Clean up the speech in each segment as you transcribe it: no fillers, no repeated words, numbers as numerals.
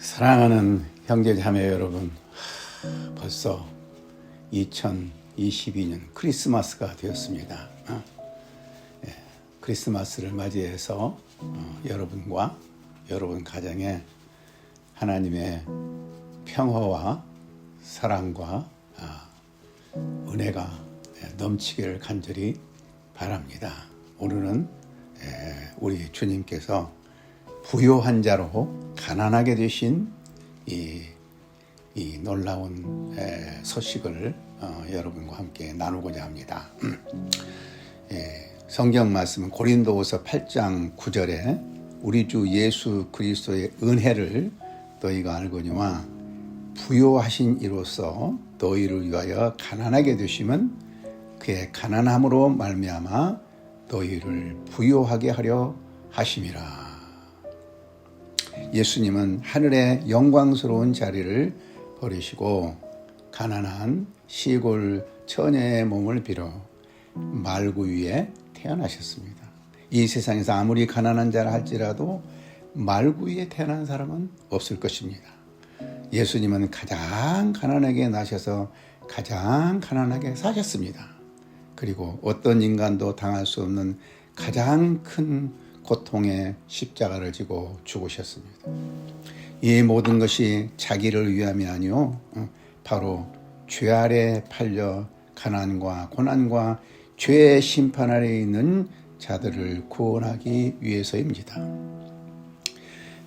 사랑하는 형제자매 여러분, 벌써 2022년 크리스마스가 되었습니다. 크리스마스를 맞이해서 여러분과 여러분 가정에 하나님의 평화와 사랑과 은혜가 넘치기를 간절히 바랍니다. 오늘은 우리 주님께서 부요한 자로 가난하게 되신 이 놀라운 소식을 여러분과 함께 나누고자 합니다. 성경 말씀은 고린도후서 8장 9절에 우리 주 예수 그리스도의 은혜를 너희가 알거니와 부요하신 이로써 너희를 위하여 가난하게 되심은 그의 가난함으로 말미암아 너희를 부요하게 하려 하심이라. 예수님은 하늘의 영광스러운 자리를 버리시고 가난한 시골 처녀의 몸을 빌어 말구 위에 태어나셨습니다. 이 세상에서 아무리 가난한 자라 할지라도 말구 위에 태어난 사람은 없을 것입니다. 예수님은 가장 가난하게 나셔서 가장 가난하게 사셨습니다. 그리고 어떤 인간도 당할 수 없는 가장 큰 고통의 십자가를 지고 죽으셨습니다. 이 모든 것이 자기를 위함이 아니요 바로 죄 아래 팔려 가난과 고난과 죄의 심판 아래 있는 자들을 구원하기 위해서입니다.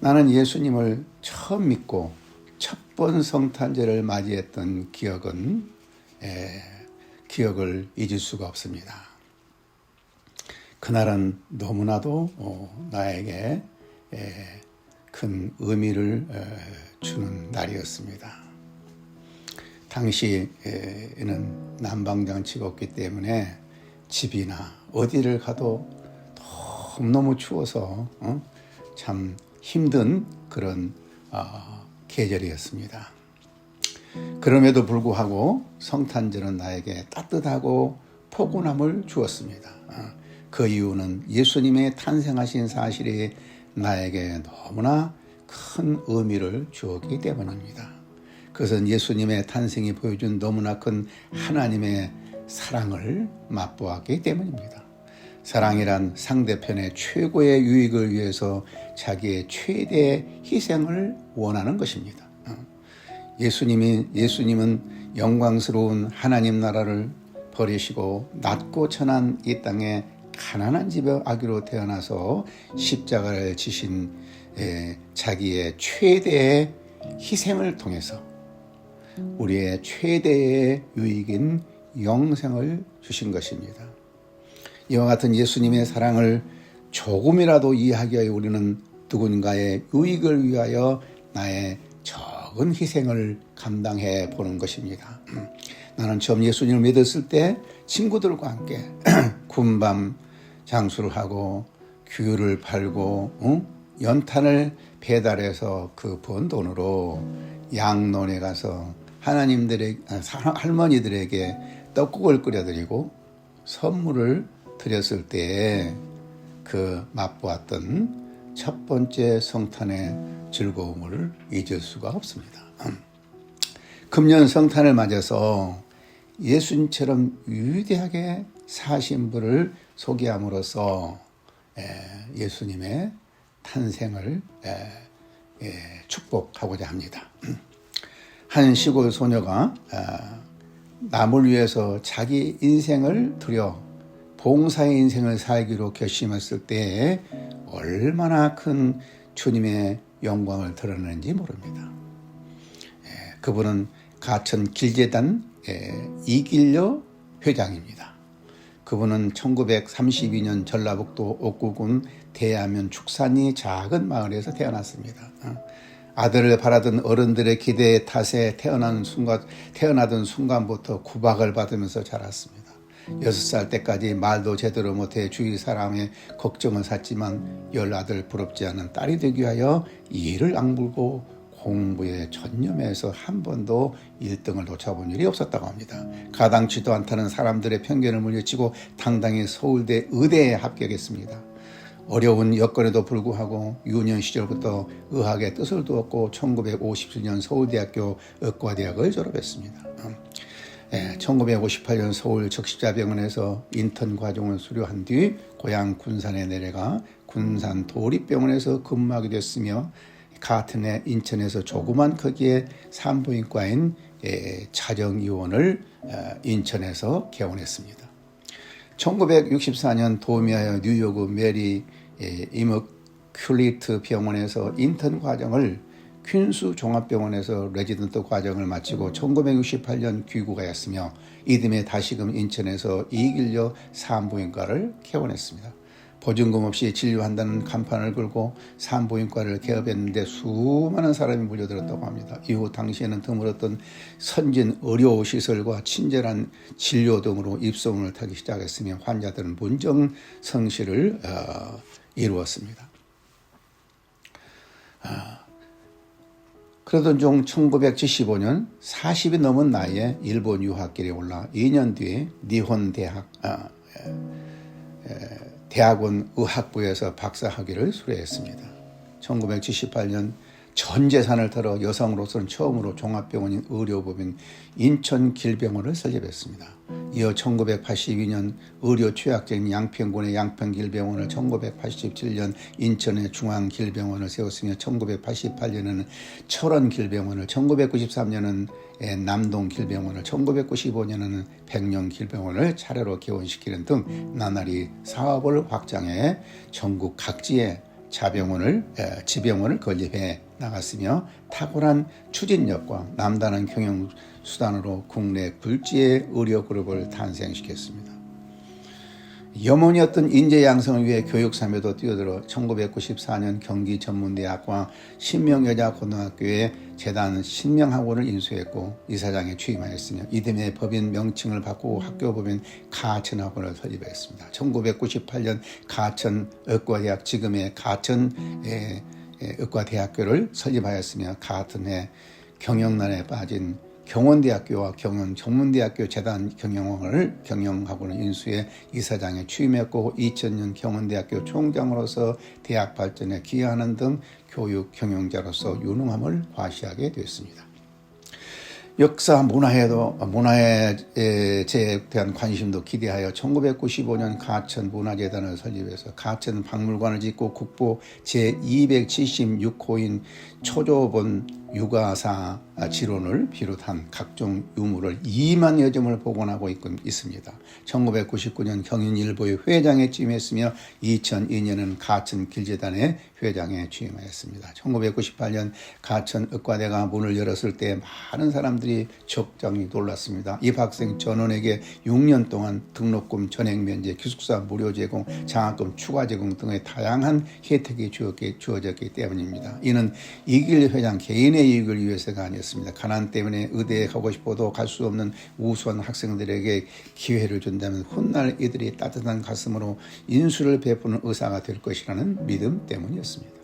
나는 예수님을 처음 믿고 첫 번 성탄절을 맞이했던 기억을 잊을 수가 없습니다. 그날은 너무나도 나에게 큰 의미를 주는 날이었습니다. 당시에는 난방장치가 없기 때문에 집이나 어디를 가도 너무 추워서 참 힘든 그런 계절이었습니다. 그럼에도 불구하고 성탄절은 나에게 따뜻하고 포근함을 주었습니다. 그 이유는 예수님의 탄생하신 사실이 나에게 너무나 큰 의미를 주었기 때문입니다. 그것은 예수님의 탄생이 보여준 너무나 큰 하나님의 사랑을 맛보았기 때문입니다. 사랑이란 상대편의 최고의 유익을 위해서 자기의 최대의 희생을 원하는 것입니다. 예수님은 영광스러운 하나님 나라를 버리시고 낮고 천한 이 땅에 가난한 집의 아기로 태어나서 십자가를 지신 자기의 최대의 희생을 통해서 우리의 최대의 유익인 영생을 주신 것입니다. 이와 같은 예수님의 사랑을 조금이라도 이해하기 위해 우리는 누군가의 유익을 위하여 나의 적은 희생을 감당해 보는 것입니다. 나는 처음 예수님을 믿었을 때 친구들과 함께 군밤 장수를 하고 귤을 팔고 연탄을 배달해서 그 번 돈으로 양론에 가서 할머니들에게 떡국을 끓여드리고 선물을 드렸을 때에 그 맛보았던 첫 번째 성탄의 즐거움을 잊을 수가 없습니다. 금년 성탄을 맞아서 예수님처럼 위대하게 사신 분을 소개함으로써 예수님의 탄생을 축복하고자 합니다. 한 시골 소녀가 남을 위해서 자기 인생을 들여 봉사의 인생을 살기로 결심했을 때 얼마나 큰 주님의 영광을 드러내는지 모릅니다. 그분은 가천 길재단 이길려 회장입니다. 그분은 1932년 전라북도 옥구군 대야면 축산리 작은 마을에서 태어났습니다. 아들을 바라던 어른들의 기대에 탓에 태어나던 순간부터 구박을 받으면서 자랐습니다. 6살 때까지 말도 제대로 못해 주위 사람의 걱정을 샀지만 열아들 부럽지 않은 딸이 되기 위하여 이를 악물고 공부에 전념해서 한 번도 1등을 놓쳐본 일이 없었다고 합니다. 가당치도 않다는 사람들의 편견을 물리치고 당당히 서울대 의대에 합격했습니다. 어려운 여건에도 불구하고 유년 시절부터 의학의 뜻을 두었고 1957년 서울대학교 의과대학을 졸업했습니다. 1958년 서울 적십자병원에서 인턴 과정을 수료한 뒤 고향 군산에 내려가 군산 도립병원에서 근무하게 됐으며 같은 해 인천에서 조그만 크기의 산부인과인 자정의원을 인천에서 개원했습니다. 1964년 도미하여 뉴욕 메리 이머큘리트 병원에서 인턴 과정을 퀸스 종합병원에서 레지던트 과정을 마치고 1968년 귀국하였으며 이듬해 다시금 인천에서 이길려 산부인과를 개원했습니다. 보증금 없이 진료한다는 간판을 걸고 산부인과를 개업했는데 수많은 사람이 몰려들었다고 합니다. 이후 당시에는 드물었던 선진 의료시설과 친절한 진료 등으로 입소문을 타기 시작했으며 환자들은 문정성시를 이루었습니다. 그러던 중 1975년 40이 넘은 나이에 일본 유학길에 올라 2년 뒤에 니혼 대학원 의학부에서 박사학위를 수료했습니다. 1978년 전 재산을 털어 여성으로서는 처음으로 종합병원인 의료법인 인천길병원을 설립했습니다. 이어 1982년 의료 취약자인 양평군의 양평길병원을 1987년 인천의 중앙길병원을 세웠으며 1988년에는 철원길병원을 1993년은 남동길병원을 1995년에는 백령길병원을 차례로 개원시키는 등 나날이 사업을 확장해 전국 각지에 지병원을 건립해 나갔으며 탁월한 추진력과 남다른 경영 수단으로 국내 굴지의 의료그룹을 탄생시켰습니다. 염원이었던 인재 양성을 위해 교육 삶에도 뛰어들어 1994년 경기전문대학과 신명여자고등학교에 재단 신명학원을 인수했고 이사장에 취임하였으며 이듬해 법인 명칭을 바꾸고 학교법인 가천학원을 설립했습니다. 1998년 가천의과대학 지금의 가천의과대학교를 설립하였으며 같은 해 경영난에 빠진 경원대학교와 경문대학교 재단 경영학원을 인수해 이사장에 취임했고 2000년 경원대학교 총장으로서 대학 발전에 기여하는 등 교육 경영자로서 유능함을 과시하게 됐습니다. 역사 문화에 대한 관심도 기대하여 1995년 가천문화재단을 설립해서 가천 박물관을 짓고 국보 제276호인 초조본 유가사 지론을 비롯한 각종 유물을 2만여 점을 복원하고 있습니다. 1999년 경인일보의 회장에 취임했으며 2002년은 가천길재단의 회장에 취임하였습니다. 1998년 가천의과대가 문을 열었을 때 많은 사람들이 적잖이 놀랐습니다. 입학생 전원에게 6년 동안 등록금 전액 면제, 기숙사 무료 제공, 장학금 추가 제공 등의 다양한 혜택이 주어졌기 때문입니다. 이는 이길 회장 개인의 이익을 위해서가 아니었습니다. 가난 때문에 의대에 가고 싶어도 갈 수 없는 우수한 학생들에게 기회를 준다면 훗날 이들이 따뜻한 가슴으로 인수를 베푸는 의사가 될 것이라는 믿음 때문이었습니다.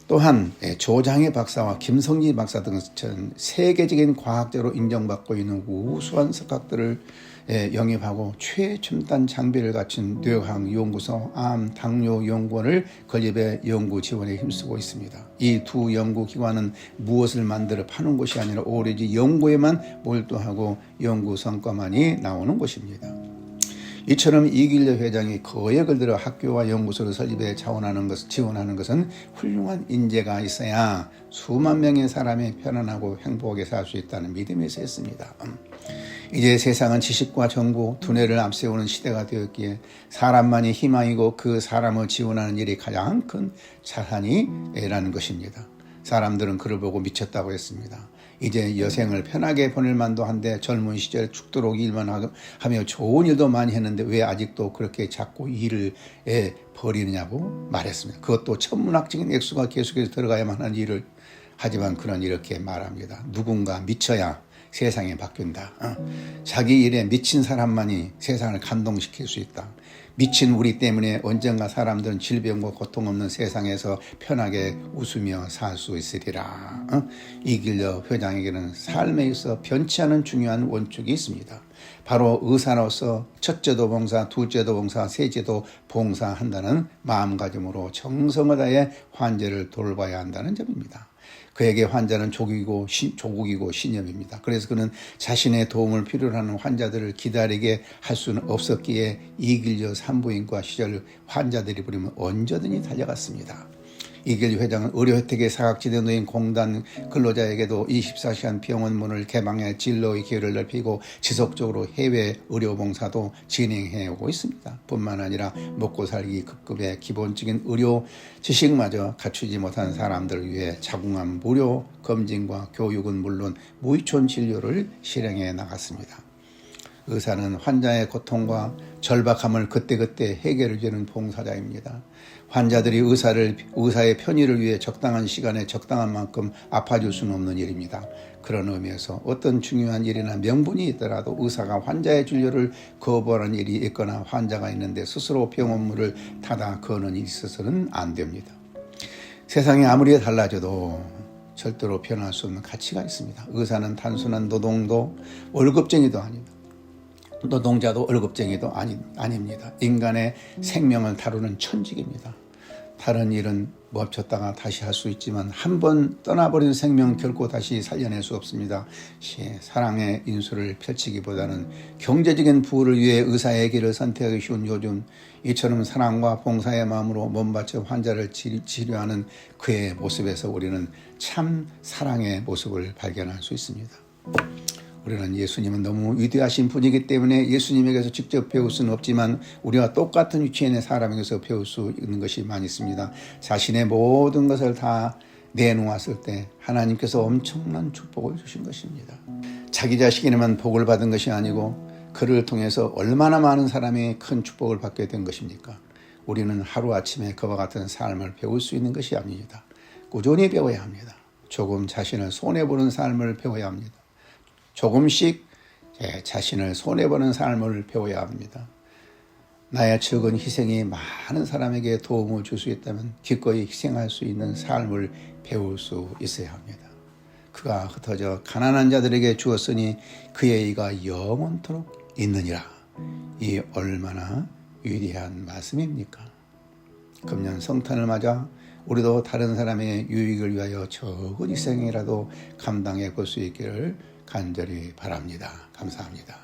또한 조장희 박사와 김성지 박사 등 세계적인 과학자로 인정받고 있는 우수한 석학들을 영입하고 최첨단 장비를 갖춘 뇌과학연구소 암 당뇨 연구원을 건립해 연구 지원에 힘쓰고 있습니다. 이 두 연구기관은 무엇을 만들어 파는 것이 아니라 오로지 연구에만 몰두하고 연구 성과만이 나오는 것입니다. 이처럼 이길려 회장이 거액을 들여 학교와 연구소를 설립해 지원하는 것은 훌륭한 인재가 있어야 수만 명의 사람이 편안하고 행복하게 살 수 있다는 믿음에서 했습니다. 이제 세상은 지식과 정보, 두뇌를 앞세우는 시대가 되었기에 사람만이 희망이고 그 사람을 지원하는 일이 가장 큰 자산이라는 것입니다. 사람들은 그를 보고 미쳤다고 했습니다. 이제 여생을 편하게 보낼 만도 한데 젊은 시절에 죽도록 일만 하며 좋은 일도 많이 했는데 왜 아직도 그렇게 자꾸 일을 벌이느냐고 말했습니다. 그것도 천문학적인 액수가 계속해서 들어가야만 하는 일을 하지만 그는 이렇게 말합니다. 누군가 미쳐야 세상이 바뀐다. 자기 일에 미친 사람만이 세상을 감동시킬 수 있다. 미친 우리 때문에 언젠가 사람들은 질병과 고통 없는 세상에서 편하게 웃으며 살 수 있으리라. 이길려 회장에게는 삶에 있어 변치 않은 중요한 원칙이 있습니다. 바로 의사로서 첫째도 봉사, 둘째도 봉사, 셋째도 봉사한다는 마음가짐으로 정성을 다해 환자를 돌봐야 한다는 점입니다. 그에게 환자는 조국이고 신념입니다. 그래서 그는 자신의 도움을 필요로 하는 환자들을 기다리게 할 수는 없었기에 이길조 산부인과 시절 환자들이 부르면 언제든지 달려갔습니다. 이길조 회장은 의료 혜택에 사각지대 놓인 공단 근로자에게도 24시간 병원 문을 개방해 진로의 기회를 넓히고 지속적으로 해외 의료 봉사도 진행해 오고 있습니다. 뿐만 아니라 먹고 살기 급급의 기본적인 의료 지식마저 갖추지 못한 사람들을 위해 자궁암 무료 검진과 교육은 물론 무이촌 진료를 실행해 나갔습니다. 의사는 환자의 고통과 절박함을 그때그때 해결해 주는 봉사자입니다. 환자들이 의사의 편의를 위해 적당한 시간에 적당한 만큼 아파줄 수는 없는 일입니다. 그런 의미에서 어떤 중요한 일이나 명분이 있더라도 의사가 환자의 진료를 거부하는 일이 있거나 환자가 있는데 스스로 병원문을 닫아 거는 일이 있어서는 안 됩니다. 세상이 아무리 달라져도 절대로 변할 수 없는 가치가 있습니다. 의사는 단순한 노동도 월급쟁이도 아닙니다. 노동자도 월급쟁이도 아닙니다. 인간의 생명을 다루는 천직입니다. 다른 일은 멈췄다가 다시 할 수 있지만 한 번 떠나버린 생명 결코 다시 살려낼 수 없습니다. 사랑의 인수를 펼치기보다는 경제적인 부를 위해 의사의 길을 선택하기 쉬운 요즘, 이처럼 사랑과 봉사의 마음으로 몸바쳐 환자를 치료하는 그의 모습에서 우리는 참 사랑의 모습을 발견할 수 있습니다. 우리는 예수님은 너무 위대하신 분이기 때문에 예수님에게서 직접 배울 수는 없지만 우리와 똑같은 위치에 있는 사람에게서 배울 수 있는 것이 많이 있습니다. 자신의 모든 것을 다 내놓았을 때 하나님께서 엄청난 축복을 주신 것입니다. 자기 자식에게만 복을 받은 것이 아니고 그를 통해서 얼마나 많은 사람이 큰 축복을 받게 된 것입니까? 우리는 하루아침에 그와 같은 삶을 배울 수 있는 것이 아닙니다. 꾸준히 배워야 합니다. 조금 자신을 손해보는 삶을 배워야 합니다. 조금씩 자신을 손해보는 삶을 배워야 합니다. 나의 적은 희생이 많은 사람에게 도움을 줄 수 있다면 기꺼이 희생할 수 있는 삶을 배울 수 있어야 합니다. 그가 흩어져 가난한 자들에게 주었으니 그의 의가 영원토록 있느니라. 이 얼마나 위대한 말씀입니까? 금년 성탄을 맞아 우리도 다른 사람의 유익을 위하여 적은 희생이라도 감당해 볼 수 있기를 간절히 바랍니다. 감사합니다.